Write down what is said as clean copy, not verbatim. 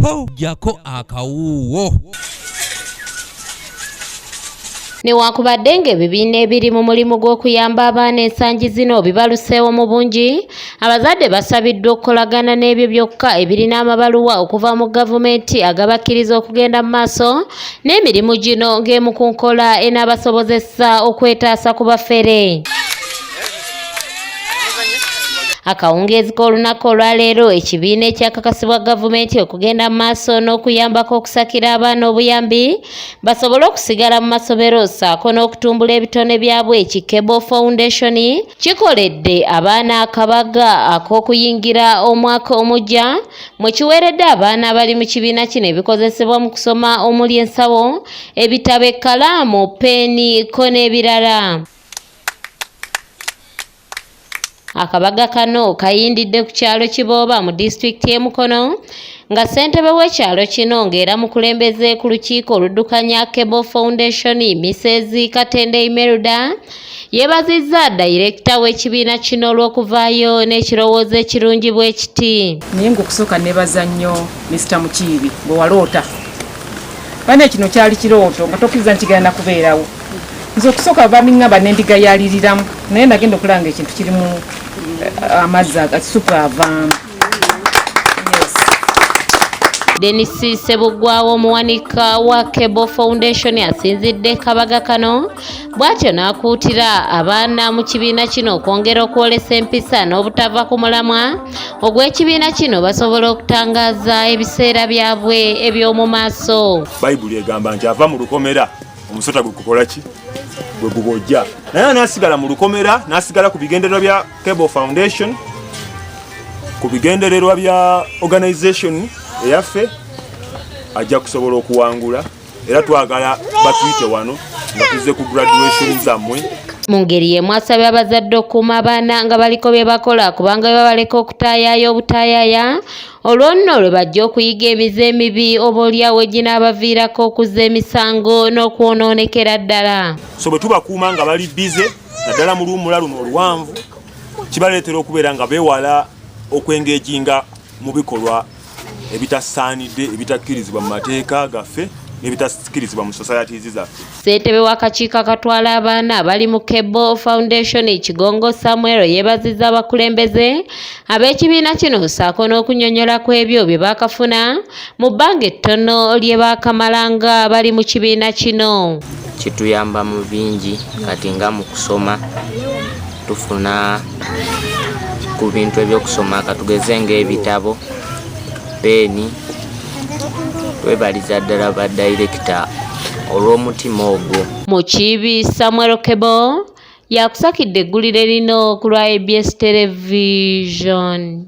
po jako akawuwo. Newankubadde ng'ebibiina ebiri mu mulimu gw'okuyamba abaana ensangi zino bibaluseewo mu bungi, abazadde basabiddwa okukolagana n'ebyo byokka ebirina amabaluwa okuva mu gavumenti agabakkiriza okugenda mu maaso n'emirimu gino ng'emu ku nkola enaabasobozesa okwetaasa ku bafere. Akawungeezi k'olunaku olwaleero ekibiina ekyakakasibwa gavumenti okugenda mu maaso n'okuyambako okusakira abaana obuyambi basobole okusigala mu masomero ssaako n'okutumbula ebitone byabwe Kikebo Foundation kikoledde abaana akabaga ak'okuyingira omwaka omujja mwe kiweeredde abaana abali mu kibiina kino ebikozesebwa mu kusoma omuli ensawo, ebitabo, ekkalaamu, peeni ko n'ebirala. Akabaga kano kayindidde ku kyalo Kibooba mu disitulikiti y'e Mukono nga ssentebe w'ekyalo kino ng'era mukulembeze ku lukiiko oluddukanya Kebo Foundation Mrs. Katende Imelda yeebazizza dayirekita w'ekibiina kino olw'okuvaayo n'ekirowoozo ekirungi bwe kiti. Naye ng'okusooka neebaza nnyo Mr. Mukiibi bwe waloota. Bane kino kyali kirooto nga tokkiriza nti kigenda kubeerawo. Nze okusooka bamiŋŋamba n'endigayaliriramu naye nagenda okulanga ekintu kirimu amazzi agasupu avaamu. Denisi Sebuggwawo omuwanika wa Kebo Foundation asinzidde kabaga kano bw'atyo n'akuutira abaana mu kibiina kino okwongera okwolesa empisa n'obutava ku mulamwa ogw'ekibiina kino basobole okutangaaza ebiseera byabwe eby'omu maaso. Bayibuli egamba nti ava mu lukomera omusota gwe kukola ki? Gwe gubojja. Naye n'asigala mu lukomera, n'asigala ku bigendererwa bya Kebo Foundation, ku bigendererwa bya organization eyaffe, ajja kusobola okuwangula era twagala batuyite wano nga tuzze ku graduation zammwe. Mu ngeri y'emu asabye abazadde okuuma abaana nga baliko bye bakola kubanga bwe babaleka okutaayaaya obutaayaaya olwo nno lwe bajja okuyiga emize emibi oba olyawo eginaabaviirako okuzza emisango n'okwonoonekera ddala. So bwe tubakuuma nga bali bize naddala mu luwummula luno oluwanvu kibaleetera okubeera nga beewala okwengeejinga mu bikolwa ebitasaanidde ebitakkirizibwa mu mateeka gaffe n'ebitakkirizibwa mu societies zaffe. Ssentebe w'akakiiko akatwala abaana abali mu Kebo Foundation Kigongo Samuel yeebazizza abakulembeze ab'ekibiina kino ssaako n'okunnyonnyola ku ebyo bye baakafuna mu bbanga ettono lye baakamalanga bali mu kibiina kino. Kituyamba mu bingi kati nga mu kusoma tufuna ku bintu ebyokusoma katugeze ng'ebitabo, peeni. Twebaliza ddala ba dayirekita olw'omutima ogwo. Mukiibi Samuel Kebo yakusakidde eggulire lino ku lwa ABS Television.